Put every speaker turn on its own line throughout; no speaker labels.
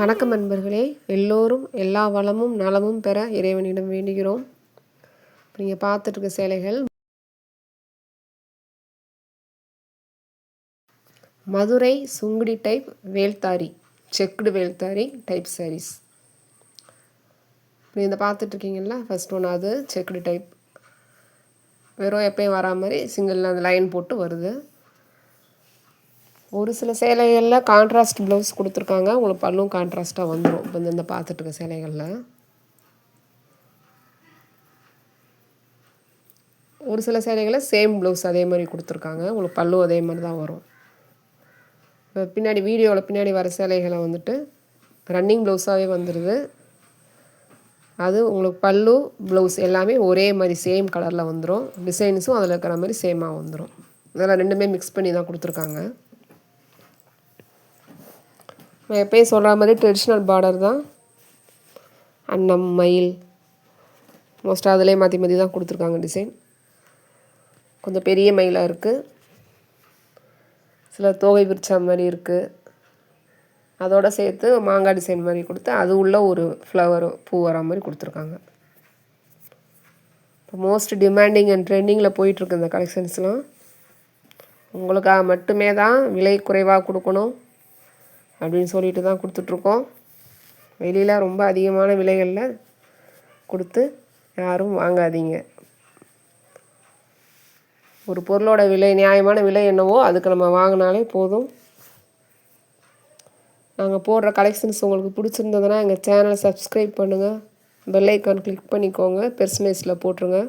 வணக்கம் நண்பர்களே, எல்லோரும் எல்லா வளமும் நலமும் பெற இறைவனிடம் வேண்டுகிறோம். நீங்கள் பார்த்துட்ருக்க சேலைகள் மதுரை சுங்குடி டைப் வேல்தாரி, செக்குடு வேல்தாரி டைப் சாரீஸ். நீங்கள் பார்த்துட்ருக்கீங்களா, ஃபஸ்ட் ஒன்று அது செக்குடு டைப். வெறும் எப்பயும் வரா மாதிரி சிங்கிள் அந்த லைன் போட்டு வருது. ஒரு சில சேலைகளில் கான்ட்ராஸ்ட் ப்ளவுஸ் கொடுத்துருக்காங்க, உங்களுக்கு பல்லும் கான்ட்ராஸ்ட்டாக வந்துடும். இப்போ இந்த பார்த்துட்ருக்க சேலைகளில் ஒரு சில சேலைகளில் சேம் ப்ளவுஸ் அதே மாதிரி கொடுத்துருக்காங்க, உங்களுக்கு பல்லும் அதே மாதிரி தான் வரும். இப்போ பின்னாடி வீடியோவில் பின்னாடி வர சேலைகளை வந்துட்டு ரன்னிங் ப்ளவுஸாகவே வந்துடுது. அது உங்களுக்கு பல்லு ப்ளவுஸ் எல்லாமே ஒரே மாதிரி சேம் கலரில் வந்துடும். டிசைன்ஸும் அதில் இருக்கிற மாதிரி சேமாக வந்துடும். இதெல்லாம் ரெண்டுமே மிக்ஸ் பண்ணி தான் கொடுத்துருக்காங்க. நான் எப்பயும் சொல்கிற மாதிரி ட்ரெடிஷ்னல் பார்டர் தான். அன்னம் மயில் மோஸ்ட்டாக அதிலே மாற்றி மாற்றி தான் கொடுத்துருக்காங்க. டிசைன் கொஞ்சம் பெரிய மயிலாக இருக்குது, சில தோகை விரிச்சா மாதிரி இருக்குது. அதோடு சேர்த்து மாங்காய் டிசைன் மாதிரி கொடுத்து அது உள்ள ஒரு ஃப்ளவர் பூ வர மாதிரி கொடுத்துருக்காங்க. இப்போ மோஸ்ட் டிமாண்டிங் அண்ட் ட்ரெண்டிங்கில் போயிட்டுருக்கு இந்த கலெக்ஷன்ஸ்லாம். உங்களுக்காக மட்டுமே தான் விலை குறைவாக கொடுக்கணும் அப்படின்னு சொல்லிட்டு தான் கொடுத்துட்ருக்கோம். வெளியில் ரொம்ப அதிகமான விலைகளில் கொடுத்து யாரும் வாங்காதீங்க. ஒரு பொருளோட விலை நியாயமான விலை என்னவோ அதுக்கு நம்ம வாங்கினாலே போதும். நாங்கள் போடுற கலெக்ஷன்ஸ் உங்களுக்கு பிடிச்சிருந்ததுன்னா எங்கள் சேனலை சப்ஸ்கிரைப் பண்ணுங்கள், பெல் ஐக்கான் கிளிக் பண்ணிக்கோங்க, பெர்சனலைஸில் போட்டுருங்க.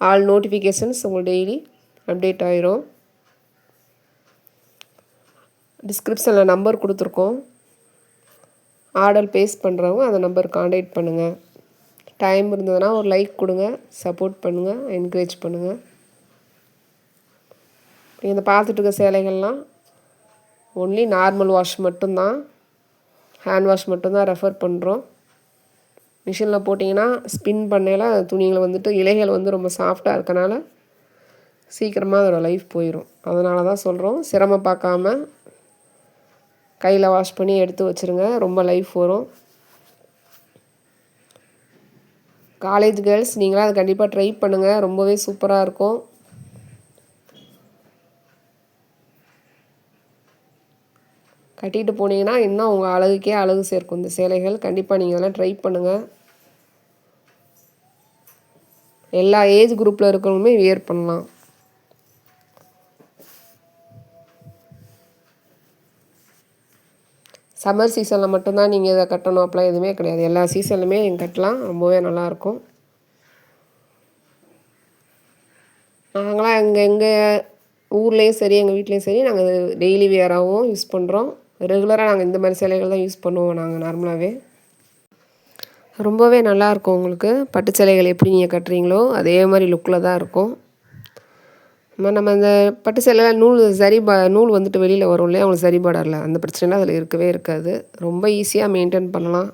ஆல் நோட்டிஃபிகேஷன்ஸ் உங்களுக்கு டெய்லி அப்டேட் ஆயிரும். டிஸ்கிரிப்ஷனில் நம்பர் கொடுத்துருக்கோம், ஆர்டர் பேஸ் பண்ணுறவங்க அந்த நம்பர் கான்டாக்ட் பண்ணுங்கள். டைம் இருந்ததுன்னா ஒரு லைக் கொடுங்க, சப்போர்ட் பண்ணுங்கள், என்கரேஜ் பண்ணுங்கள். இந்த பார்த்துட்ருக்க சேலைகள்லாம் ஒன்லி நார்மல் வாஷ் மட்டும்தான், ஹேண்ட் வாஷ் மட்டும்தான் ரெஃபர் பண்ணுறோம். மிஷினில் போட்டிங்கன்னா ஸ்பின் பண்ணையில் துணிகளை வந்துட்டு இலைகள் வந்து ரொம்ப சாஃப்டாக இருக்கனால சீக்கிரமாக அதோடய லைஃப் போயிடும். அதனால தான் சொல்கிறோம், சிரமம் பார்க்காம கையில் வாஷ் பண்ணி எடுத்து வச்சுருங்க, ரொம்ப லைஃப் வரும். காலேஜ் கேர்ள்ஸ் நீங்களாம் அதை கண்டிப்பாக ட்ரை பண்ணுங்கள், ரொம்பவே சூப்பராக இருக்கும். கட்டிட்டு போனீங்கன்னா இன்னும் உங்கள் அழகுக்கே அழகு சேர்க்கும் இந்த சேலைகள். கண்டிப்பாக நீங்கள் அதெல்லாம் ட்ரை பண்ணுங்கள். எல்லா ஏஜ் குரூப்பில் இருக்கிறவங்களுமே வியர் பண்ணலாம். சம்மர் சீசனில் மட்டும்தான் நீங்கள் இதை கட்டணும் அப்படிலாம் எதுவுமே கிடையாது. எல்லா சீசன்லையுமே நீங்கள் கட்டலாம், ரொம்பவே நல்லாயிருக்கும். நாங்களாம் எங்கள் ஊர்லேயும் சரி எங்கள் வீட்லேயும் சரி நாங்கள் டெய்லி வியராகவும் யூஸ் பண்ணுறோம். ரெகுலராக நாங்கள் இந்த மாதிரி சேலைகள் தான் யூஸ் பண்ணுவோம். நாங்கள் நார்மலாகவே ரொம்பவே நல்லாயிருக்கும். உங்களுக்கு பட்டு சேலைகள் எப்படி நீங்கள் கட்டுறீங்களோ அதே மாதிரி லுக்கில் தான் இருக்கும். நம்ம இந்த பட்டு சேலையில் நூல் வந்துட்டு வெளியில் வரும் இல்லையா, அவங்களுக்கு சரி பார்டரில் அந்த பிரச்சனைலாம் அதில் இருக்கவே இருக்காது. ரொம்ப ஈஸியாக மெயின்டைன் பண்ணலாம்.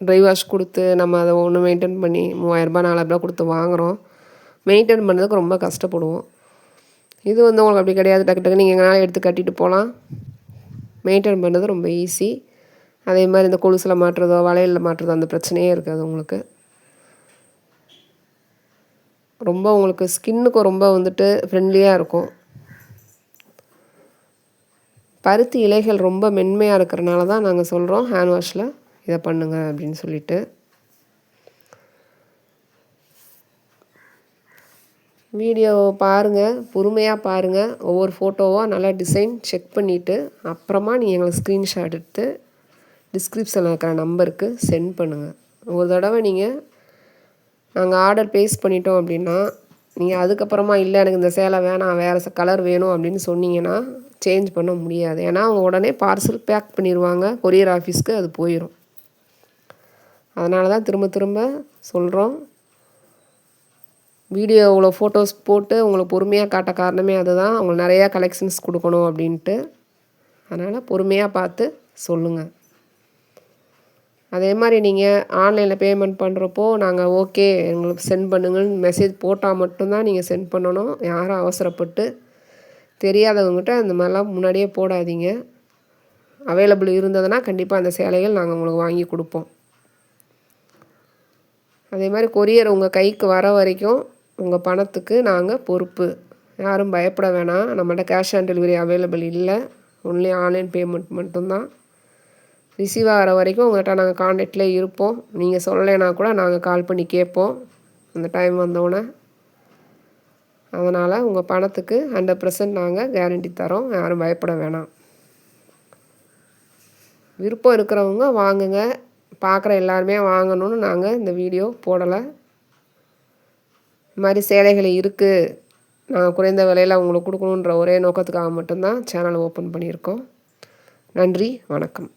ட்ரை வாஷ் கொடுத்து நம்ம அதை ஒன்று மெயின்டைன் பண்ணி 3000 4000 கொடுத்து வாங்குகிறோம். மெயின்டைன் பண்ணுறதுக்கு ரொம்ப கஷ்டப்படுவோம். இது வந்து உங்களுக்கு அப்படி கிடையாது. டக்கு டக்கு நீங்கள் எங்கேனாலும் எடுத்து கட்டிட்டு போகலாம். மெயின்டைன் பண்ணுறது ரொம்ப ஈஸி. அதே மாதிரி இந்த கொலுசில் மாட்டுறதோ வளையலில் மாட்டுறதோ அந்த பிரச்சனையே இருக்காது உங்களுக்கு. ரொம்ப உங்களுக்கு ஸ்கின்னுக்கும் ரொம்ப வந்துட்டு ஃப்ரெண்ட்லியாக இருக்கும். பருத்தி இலைகள் ரொம்ப மென்மையாக இருக்கிறனால தான் நாங்கள் சொல்கிறோம் ஹேண்ட் வாஷில் இதை பண்ணுங்க அப்படின்னு சொல்லிட்டு. வீடியோ பாருங்கள், பொறுமையாக பாருங்கள். ஒவ்வொரு ஃபோட்டோவாக நல்லா டிசைன் செக் பண்ணிவிட்டு அப்புறமா நீங்கள் எங்களுக்கு ஸ்க்ரீன்ஷாட் எடுத்து டிஸ்கிரிப்ஷனில் இருக்கிற நம்பருக்கு சென்ட் பண்ணுங்கள். ஒரு தடவை நாங்கள் ஆர்டர் ப்ளேஸ் பண்ணிட்டோம் அப்படின்னா நீங்கள் அதுக்கப்புறமா இல்லை எனக்கு இந்த சேலை வேணாம், வேறு கலர் வேணும் அப்படின்னு சொன்னீங்கன்னா சேஞ்ச் பண்ண முடியாது. ஏன்னா அவங்க உடனே பார்சல் பேக் பண்ணிடுவாங்க, கொரியர் ஆஃபீஸ்க்கு அது போயிடும். அதனால தான் திரும்ப திரும்ப சொல்கிறோம். வீடியோவில் ஃபோட்டோஸ் போட்டு உங்களுக்கு பொறுமையாக காட்ட காரணமே அதுதான், அவங்களுக்கு நிறையா கலெக்ஷன்ஸ் கொடுக்கணும் அப்படின்ட்டு. அதனால் பொறுமையாக பார்த்து சொல்லுங்கள். அதே மாதிரி நீங்கள் ஆன்லைனில் பேமெண்ட் பண்ணுறப்போ நாங்கள் ஓகே எங்களுக்கு சென்ட் பண்ணுங்கன்னு மெசேஜ் போட்டால் மட்டும்தான் நீங்கள் சென்ட் பண்ணணும். யாரும் அவசரப்பட்டு தெரியாதவங்ககிட்ட அந்த மாதிரிலாம் முன்னாடியே போடாதீங்க. அவைலபிள் இருந்ததுன்னா கண்டிப்பாக அந்த சேலைகள் நாங்கள் உங்களுக்கு வாங்கி கொடுப்போம். அதே மாதிரி கொரியர் உங்கள் கைக்கு வர வரைக்கும் உங்கள் பணத்துக்கு நாங்கள் பொறுப்பு. யாரும் பயப்பட வேணாம். நம்மகிட்ட கேஷ் ஆன் டெலிவரி அவைலபிள் இல்லை. ஒன்லி ஆன்லைன் பேமெண்ட் மட்டும்தான். ரிசீவ் ஆகிற வரைக்கும் உங்கள்கிட்ட நாங்கள் கான்டாக்ட்லேயே இருப்போம். நீங்கள் சொல்லலைன்னா கூட நாங்கள் கால் பண்ணி கேட்போம் அந்த டைம் வந்தோடனே. அதனால் உங்கள் பணத்துக்கு 100% நாங்கள் கேரண்டி தரோம். யாரும் பயப்பட வேணாம். விருப்பம் இருக்கிறவங்க வாங்குங்க. பார்க்குற எல்லாருமே வாங்கணும்னு நாங்கள் இந்த வீடியோ போடலை. இது மாதிரி சேலைகள் இருக்குது, நாங்கள் குறைந்த விலையில் உங்களுக்கு கொடுக்கணுன்ற ஒரே நோக்கத்துக்காக மட்டும்தான் சேனலை ஓப்பன் பண்ணியிருக்கோம். நன்றி, வணக்கம்.